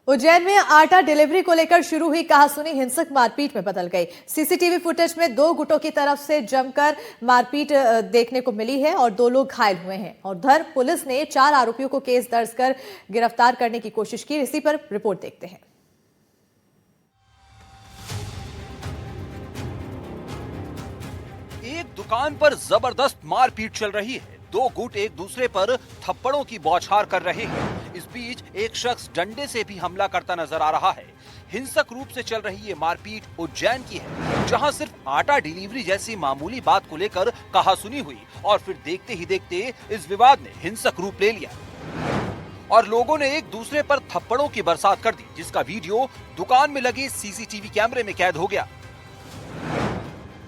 उज्जैन में आटा डिलीवरी को लेकर शुरू हुई कहासुनी हिंसक मारपीट में बदल गई। सीसीटीवी फुटेज में दो गुटों की तरफ से जमकर मारपीट देखने को मिली है और 2 लोग घायल हुए हैं। और उधर पुलिस ने 4 आरोपियों को केस दर्ज कर गिरफ्तार करने की कोशिश की। इसी पर रिपोर्ट देखते हैं। एक दुकान पर जबरदस्त मारपीट चल रही है। 2 गुट एक दूसरे पर थप्पड़ों की बौछार कर रहे हैं। इस बीच एक शख्स डंडे से भी हमला करता नजर आ रहा है। हिंसक रूप से चल रही ये मारपीट उज्जैन की है, जहां सिर्फ आटा डिलीवरी जैसी मामूली बात को लेकर कहासुनी हुई और फिर देखते ही देखते इस विवाद ने हिंसक रूप ले लिया और लोगों ने एक दूसरे पर थप्पड़ों की बरसात कर दी, जिसका वीडियो दुकान में लगे सीसीटीवी कैमरे में कैद हो गया।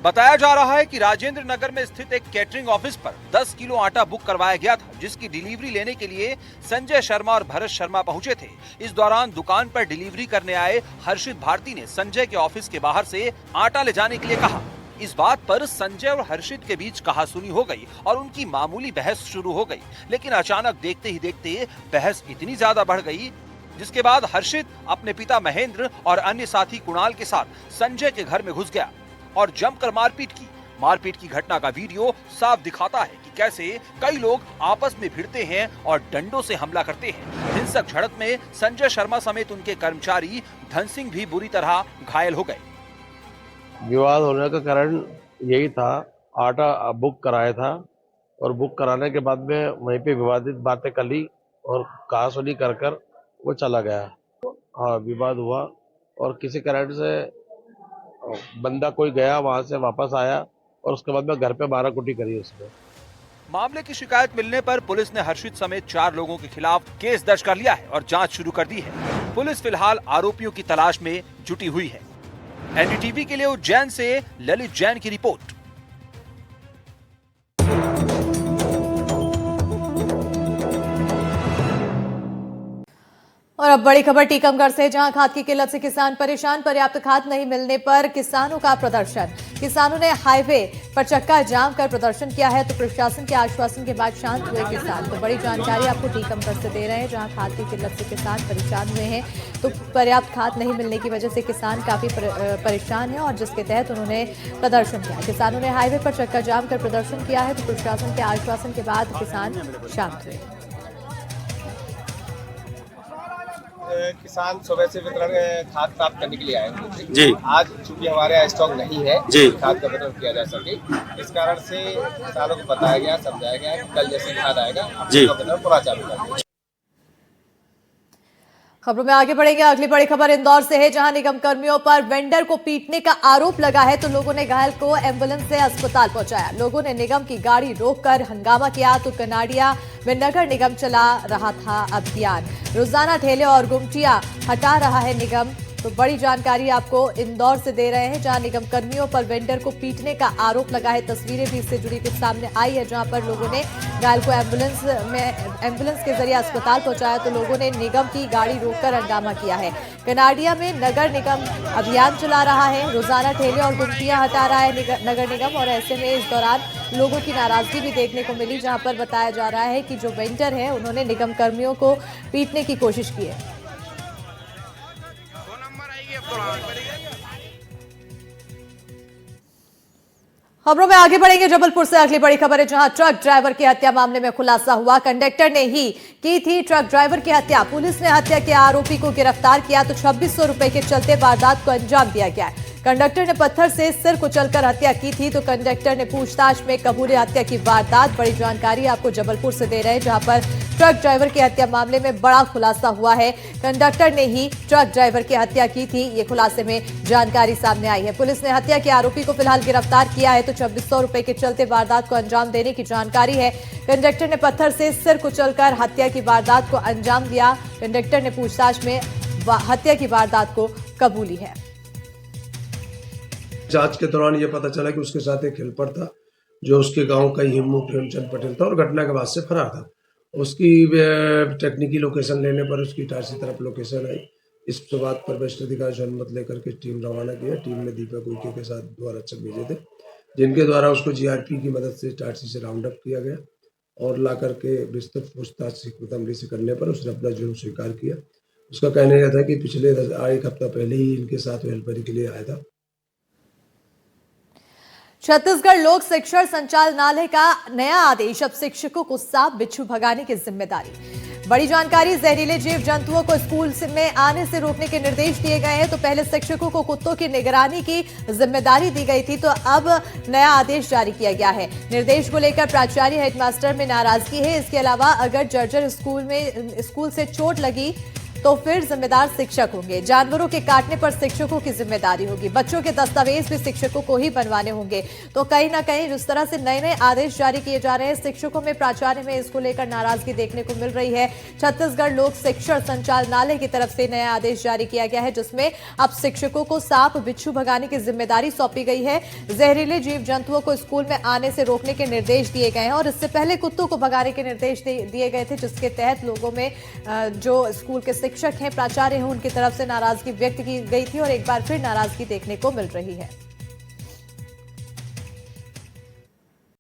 बताया जा रहा है कि राजेंद्र नगर में स्थित एक कैटरिंग ऑफिस पर 10 किलो आटा बुक करवाया गया था, जिसकी डिलीवरी लेने के लिए संजय शर्मा और भरत शर्मा पहुंचे थे। इस दौरान दुकान पर डिलीवरी करने आए हर्षित भारती ने संजय के ऑफिस के बाहर से आटा ले जाने के लिए कहा। इस बात पर संजय और हर्षित के बीच कहासुनी हो गई और उनकी मामूली बहस शुरू हो गई, लेकिन अचानक देखते ही देखते बहस इतनी ज्यादा बढ़ गई, जिसके बाद हर्षित अपने पिता महेंद्र और अन्य साथी कुणाल के साथ संजय के घर में घुस गया और जमकर मारपीट की। मारपीट की घटना का वीडियो साफ दिखाता है कि कैसे कई लोग आपस में भिड़ते हैं और डंडों से हमला करते हैं। हिंसक झड़प में संजय शर्मा समेत उनके कर्मचारी धन सिंह भी बुरी तरह घायल हो गए। विवाद होने का कारण यही था, आटा बुक कराया था और बुक कराने के बाद में वहीं पे विवादित बातें कर ली और कहासुनी कर कर वो चला गया। हाँ, विवाद हुआ और किसी कारण से बंदा कोई गया, वहां से वापस आया और उसके बाद में घर पे मारा कुटी करी उसने। मामले की शिकायत मिलने पर पुलिस ने हर्षित समेत 4 लोगों के खिलाफ केस दर्ज कर लिया है और जांच शुरू कर दी है। पुलिस फिलहाल आरोपियों की तलाश में जुटी हुई है। एनडीटीवी के लिए उज्जैन से ललित जैन की रिपोर्ट। और अब बड़ी खबर टीकमगढ़ से, जहां खाद की किल्लत से किसान परेशान। पर्याप्त खाद नहीं मिलने पर किसानों का प्रदर्शन। किसानों ने हाईवे पर चक्का जाम कर प्रदर्शन किया है, तो प्रशासन के आश्वासन के बाद शांत हुए किसान। तो बड़ी जानकारी आपको टीकमगढ़ से दे रहे हैं, जहां खाद की किल्लत से किसान परेशान हुए हैं। तो पर्याप्त खाद नहीं मिलने की वजह से किसान काफी परेशान है और जिसके तहत उन्होंने प्रदर्शन किया। किसानों ने हाईवे पर चक्का जाम कर प्रदर्शन किया है, तो प्रशासन के आश्वासन के बाद किसान शांत हुए। किसान सुबह से वितरण खाद प्राप्त करने के लिए आए थे जी। आज चूंकि हमारे यहाँ स्टॉक नहीं है जी, खाद का वितरण किया जा सके, इस कारण से किसानों को बताया गया, समझाया गया कि कल जैसे खाद आएगा जी, आपका वितरण पूरा चालू कर। खबरों में आगे बढ़ेंगे। अगली बड़ी खबर इंदौर से है, जहां निगम कर्मियों पर वेंडर को पीटने का आरोप लगा है, तो लोगों ने घायल को एम्बुलेंस से अस्पताल पहुंचाया। लोगों ने निगम की गाड़ी रोककर हंगामा किया, तो कनाडिया में नगर निगम चला रहा था अभियान। रोजाना ठेले और गुमटियां हटा रहा है निगम। तो बड़ी जानकारी आपको इंदौर से दे रहे हैं, जहां निगम कर्मियों पर वेंडर को पीटने का आरोप लगा है। तस्वीरें भी इससे जुड़ी कुछ सामने आई है, जहां पर लोगों ने घायल को एम्बुलेंस के जरिए अस्पताल पहुंचाया, तो लोगों ने निगम की गाड़ी रोककर हंगामा किया है। कनाडिया में नगर निगम अभियान चला रहा है, रोजाना ठेले और गुमटियां हटा रहा है नगर निगम। और ऐसे में इस दौरान लोगों की नाराजगी भी देखने को मिली, जहां पर बताया जा रहा है कि जो वेंडर है उन्होंने निगम कर्मियों को पीटने की कोशिश की है। खबरों में आगे बढ़ेंगे। जबलपुर से अगली बड़ी खबर है, जहां ट्रक ड्राइवर की हत्या मामले में खुलासा हुआ। कंडक्टर ने ही की थी ट्रक ड्राइवर की हत्या। पुलिस ने हत्या के आरोपी को गिरफ्तार किया, तो 2600 रुपए के चलते वारदात को अंजाम दिया गया है। कंडक्टर ने पत्थर से सिर कुचलकर हत्या की थी, तो कंडक्टर ने पूछताछ में कबूले हत्या की वारदात। बड़ी जानकारी आपको जबलपुर से दे रहे हैं, जहां पर ट्रक ड्राइवर की हत्या मामले में बड़ा खुलासा हुआ है। कंडक्टर ने ही ट्रक ड्राइवर की हत्या की थी, ये खुलासे में जानकारी सामने आई है। पुलिस ने हत्या के आरोपी को फिलहाल गिरफ्तार किया है, तो 2600 रुपए के चलते वारदात को अंजाम देने की जानकारी है। कंडक्टर ने पत्थर से सिर कुचलकर हत्या की वारदात को अंजाम दिया। कंडक्टर ने पूछताछ में हत्या की वारदात को कबूली है। जांच के दौरान यह पता चला कि उसके साथ एक हेल्पर था, जो उसके गांव का हिम्मू प्रेमचंद पटेल था और घटना के बाद से फरार था। उसकी टेक्निकल लोकेशन लेने पर उसकी इटारसी तरफ लोकेशन आई। इस बात पर वरिष्ठ अधिकारी से अनुमति लेकर के टीम रवाना किया। टीम में दीपक उइके के साथ 2 आरक्षक भेजे थे, जिनके द्वारा उसको जीआरपी की मदद से इटारसी से राउंड अप किया गया और ला करके विस्तृत पूछताछ से से करने पर उसने अपना जुर्म स्वीकार किया उसका कहना यह था कि पिछले एक हफ्ता पहले ही इनके साथ हेल्पर के लिए आया था। छत्तीसगढ़ लोक शिक्षण संचालनालय का नया आदेश, अब शिक्षकों को सांप बिच्छू भगाने की जिम्मेदारी। बड़ी जानकारी, जहरीले जीव जंतुओं को स्कूल में आने से रोकने के निर्देश दिए गए हैं। तो पहले शिक्षकों को कुत्तों की निगरानी की जिम्मेदारी दी गई थी, तो अब नया आदेश जारी किया गया है। निर्देश को लेकर प्राचार्य, हेडमास्टर में नाराजगी है। इसके अलावा अगर जर्जर स्कूल से चोट लगी तो फिर जिम्मेदार शिक्षक होंगे। जानवरों के काटने पर शिक्षकों की जिम्मेदारी होगी। बच्चों के दस्तावेज भी शिक्षकों को ही बनवाने होंगे। तो कहीं ना कहीं जिस तरह से नए नए आदेश जारी किए जा रहे हैं, शिक्षकों में, प्राचार्य में इसको लेकर नाराजगी देखने को मिल रही है। छत्तीसगढ़ लोक शिक्षण संचालनालय की तरफ से नया आदेश जारी किया गया है, जिसमें अब शिक्षकों को सांप बिच्छू भगाने की जिम्मेदारी सौंपी गई है। जहरीले जीव जंतुओं को स्कूल में आने से रोकने के निर्देश दिए गए हैं और इससे पहले कुत्तों को भगाने के निर्देश दिए गए थे, जिसके तहत लोगों में जो स्कूल के शिक्षक हैं, प्राचार्य हैं, उनकी तरफ से नाराजगी व्यक्त की गई थी और एक बार फिर नाराजगी देखने को मिल रही है।